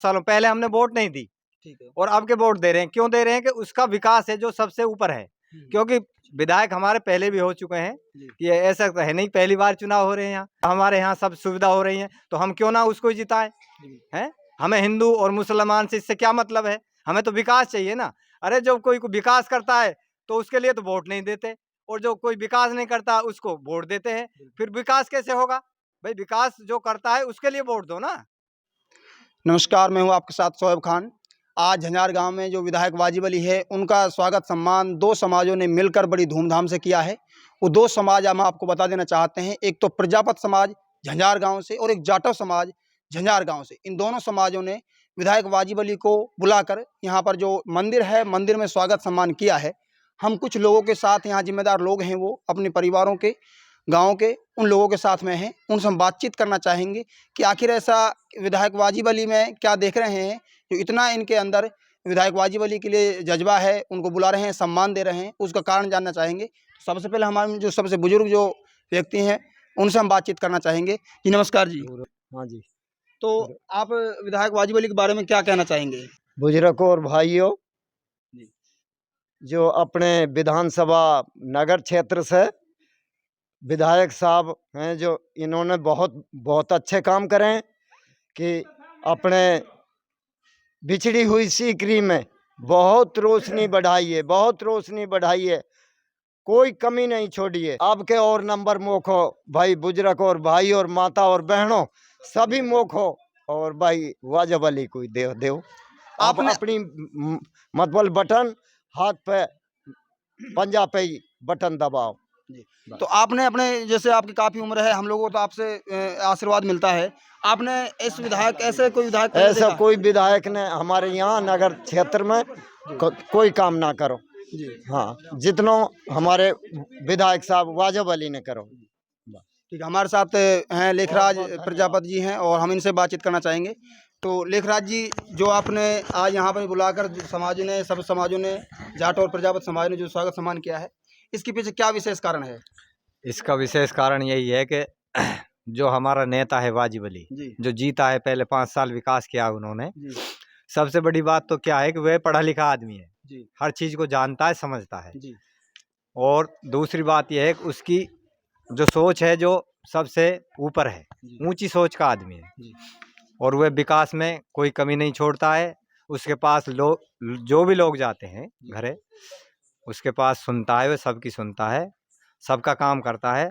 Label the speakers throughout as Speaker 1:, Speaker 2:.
Speaker 1: सालों पहले हमने वोट नहीं दी,
Speaker 2: ठीक है।
Speaker 1: और अब के वोट दे रहे हैं। क्यों दे रहे हैं? कि उसका विकास है जो सबसे ऊपर है। क्योंकि विधायक हमारे पहले भी हो चुके हैं, कि ऐसा तो है नहीं पहली बार चुनाव हो रहे हैं यहाँ। हमारे यहाँ सब सुविधा हो रही है, तो हम क्यों ना उसको जिताएं? हैं? हमें हिंदू और मुसलमान से इससे क्या मतलब है? हमें तो विकास चाहिए ना। अरे जो कोई विकास करता है तो उसके लिए तो वोट नहीं देते, और जो कोई विकास नहीं करता उसको वोट देते हैं। फिर विकास कैसे होगा भाई? विकास जो करता है उसके लिए वोट दो ना।
Speaker 2: नमस्कार, मैं हूं आपके साथ शोएब खान। आज झंझार गांव में जो विधायक वाजिब अली है, उनका स्वागत सम्मान दो समाजों ने मिलकर बड़ी धूमधाम से किया है। वो दो समाज हम आपको बता देना चाहते हैं। एक तो प्रजापत समाज झंझार गांव से और एक जाटव समाज झंझार गांव से। इन दोनों समाजों ने विधायक वाजिब अली को बुलाकर यहाँ पर जो मंदिर है, मंदिर में स्वागत सम्मान किया है। हम कुछ लोगों के साथ, यहाँ जिम्मेदार लोग हैं, वो अपने परिवारों के, गाँव के उन लोगों के साथ में हैं। उनसे हम बातचीत करना चाहेंगे कि आखिर ऐसा विधायक वाजिब अली में क्या देख रहे हैं जो इतना इनके अंदर विधायक वाजिब अली के लिए जज्बा है, उनको बुला रहे हैं, सम्मान दे रहे हैं, उसका कारण जानना चाहेंगे। सबसे पहले हमारे जो सबसे बुजुर्ग जो व्यक्ति हैं, उनसे हम बातचीत करना चाहेंगे। जी नमस्कार जी।
Speaker 3: हाँ जी।
Speaker 2: तो आप विधायक वाजिब अली के बारे में क्या कहना चाहेंगे?
Speaker 3: बुजुर्गों और भाइयों, जो अपने विधानसभा नगर क्षेत्र से विधायक साहब हैं, जो इन्होंने बहुत बहुत अच्छे काम करें कि अपने बिछड़ी हुई सीकरी में बहुत रोशनी बढ़ाई है, बहुत रोशनी बढ़ाई है, कोई कमी नहीं छोड़ी है। आपके और नंबर मोखो भाई, बुजुर्ग और भाई और माता और बहनों, सभी मोखो, और भाई वाजिब अली कोई देव देव। आप अपनी मतबल बटन हाथ पे, पंजा पे ही बटन दबाओ।
Speaker 2: तो आपने अपने, जैसे आपकी काफी उम्र है, हम लोगों को तो आपसे आशीर्वाद मिलता है। आपने इस विधायक, ऐसे कोई विधायक
Speaker 3: ऐसा कोई विधायक ने हमारे यहाँ नगर क्षेत्र में कोई काम ना करो
Speaker 2: जी।
Speaker 3: हाँ, जितनो हमारे विधायक साहब वाजिब अली ने करो।
Speaker 2: ठीक है, हमारे साथ हैं लेखराज प्रजापति जी हैं, और हम इनसे बातचीत करना चाहेंगे। तो लेखराज जी, जो आपने आज यहाँ पर बुलाकर समाज ने, सब समाजों ने, जाट और प्रजापति समाज ने जो स्वागत सम्मान किया है, इसके पीछे क्या विशेष कारण है?
Speaker 1: इसका विशेष कारण यही है कि जो हमारा नेता है वाजिब अली, जो जीता है, पहले 5 साल विकास किया उन्होंने। सबसे बड़ी बात तो क्या है कि वह पढ़ा लिखा आदमी है, हर चीज को जानता है, समझता है। और दूसरी बात यह है कि उसकी जो सोच है जो सबसे ऊपर है, ऊंची सोच का आदमी है, और वह विकास में कोई कमी नहीं छोड़ता है। उसके पास लोग, जो भी लोग जाते हैं घरे, उसके पास सुनता है, वह सबकी सुनता है, सबका काम करता है।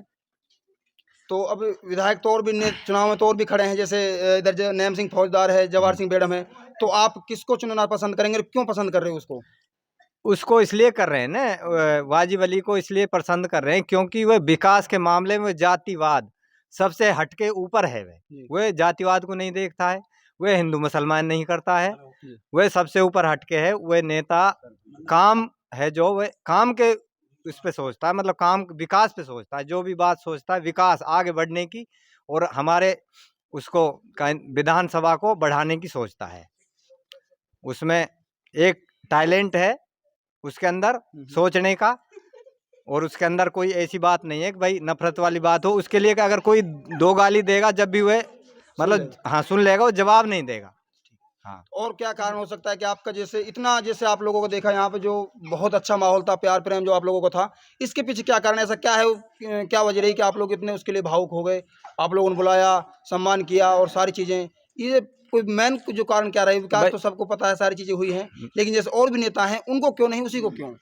Speaker 2: तो अब विधायक तो और भी चुनाव में तो और भी खड़े हैं, जैसे इधर जो नैम सिंह फौजदार है, जवाहर सिंह बेडम है। तो आप किसको चुनना पसंद करेंगे, क्यों पसंद कर रहे हो उसको?
Speaker 1: उसको इसलिए कर रहे हैं ना, वाजिब अली को इसलिए पसंद कर रहे हैं क्योंकि वह विकास के मामले में जातिवाद सबसे हटके ऊपर है। वह जातिवाद को नहीं देखता है, वह हिंदू मुसलमान नहीं करता है, वह सबसे ऊपर हटके है। वह नेता काम है जो वह काम के उस पे सोचता है, मतलब काम विकास पे सोचता है। जो भी बात सोचता है विकास, आगे बढ़ने की, और हमारे उसको विधानसभा को बढ़ाने की सोचता है। उसमें एक टैलेंट है उसके अंदर सोचने का, और उसके अंदर कोई ऐसी बात नहीं है कि भाई नफरत वाली बात हो उसके लिए। कि अगर कोई 2 गाली देगा, जब भी वह मतलब हाँ सुन लेगा, वो जवाब नहीं देगा। हाँ।
Speaker 2: और क्या कारण हो सकता है कि आपका, जैसे इतना, जैसे आप लोगों को देखा यहाँ पे जो बहुत अच्छा माहौल था, प्यार प्रेम जो आप लोगों को था, इसके पीछे क्या कारण है? ऐसा क्या है, क्या वजह रही कि आप लोग इतने उसके लिए भावुक हो गए? आप लोगों ने बुलाया, सम्मान किया और सारी चीज़ें, ये कोई मेन जो कारण क्या रही? विकास तो सबको पता है, सारी चीज़ें हुई हैं, लेकिन जैसे और भी नेता हैं, उनको क्यों नहीं, उसी को क्यों?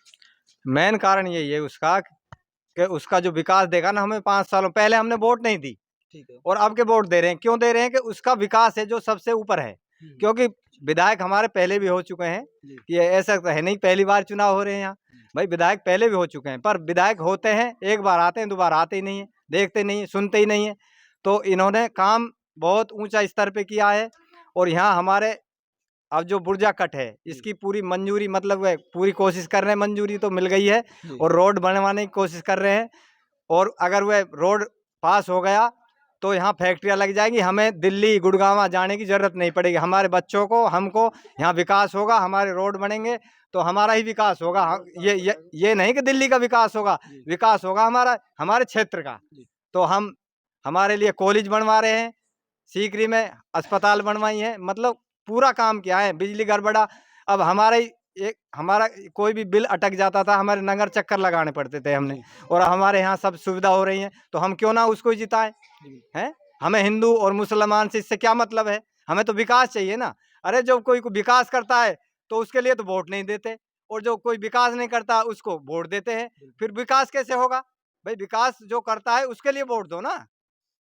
Speaker 1: मेन कारण यही है उसका, कि उसका जो विकास देगा ना, हमें 5 सालों पहले हमने वोट नहीं दी, और अब के वोट दे रहे हैं। क्यों दे रहे हैं? कि उसका विकास है जो सबसे ऊपर है। क्योंकि विधायक हमारे पहले भी हो चुके हैं, कि ऐसा तो है नहीं पहली बार चुनाव हो रहे हैं यहाँ। भाई विधायक पहले भी हो चुके हैं, पर विधायक होते हैं, एक बार आते हैं, दोबारा आते ही नहीं है, देखते नहीं है, सुनते ही नहीं है। तो इन्होंने काम बहुत ऊंचा स्तर पे किया है। और यहाँ हमारे अब जो बुर्जा कट है, इसकी पूरी मंजूरी, मतलब वह पूरी कोशिश कर रहे हैं, मंजूरी तो मिल गई है, और रोड बनवाने की कोशिश कर रहे हैं। और अगर वह रोड पास हो गया तो यहाँ फैक्ट्रियाँ लग जाएंगी, हमें दिल्ली गुड़गांव जाने की जरूरत नहीं पड़ेगी। हमारे बच्चों को, हमको यहाँ विकास होगा, हमारे रोड बनेंगे तो हमारा ही विकास होगा। ये नहीं कि दिल्ली का विकास होगा, विकास होगा हमारा, हमारे क्षेत्र का। तो हम, हमारे लिए कॉलेज बनवा रहे हैं, सीकरी में अस्पताल बनवाई है, मतलब पूरा काम किया है। बिजली गड़बड़ा, अब हमारा कोई भी बिल अटक जाता था, हमारे नगर चक्कर लगाने पड़ते थे हमने, और हमारे यहाँ सब सुविधा हो रही है, तो हम क्यों ना उसको ही जिताएं? हैं? हमें हिंदू और मुसलमान से इससे क्या मतलब है? हमें तो विकास चाहिए ना। अरे जब कोई विकास करता है तो उसके लिए तो वोट नहीं देते, और जो कोई विकास नहीं करता उसको वोट देते हैं। फिर विकास कैसे होगा भाई? विकास जो करता है उसके लिए वोट दो ना,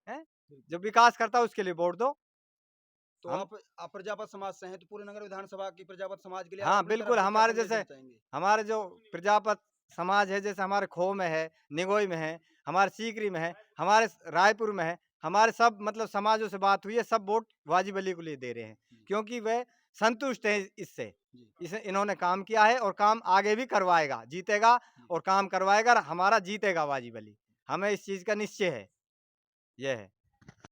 Speaker 1: है? जो विकास करता है उसके लिए वोट दो।
Speaker 2: तो
Speaker 1: हम
Speaker 2: आप प्रजापत समाज से हैं, तो पूरे नगर विधानसभा की प्रजापत समाज के लिए आप
Speaker 1: हाँ,
Speaker 2: अपनी तरफ
Speaker 1: बिल्कुल,
Speaker 2: से क्या
Speaker 1: हमारे
Speaker 2: संदेश
Speaker 1: जैसे
Speaker 2: देना चाहेंगे?
Speaker 1: हमारे जो प्रजापत समाज है, जैसे हमारे खो में है, निगोई में है, हमारे सीकरी में है, हमारे रायपुर में है, हमारे सब मतलब समाजों से बात हुई है, सब वोट वाजिब अली को लिए दे रहे हैं, क्योंकि वे संतुष्ट हैं इससे। इसे इन्होंने काम किया है और काम आगे भी करवाएगा, जीतेगा और काम करवाएगा और हमारा जीतेगा वाजिब अली। हमें इस चीज़ का निश्चय है, ये है।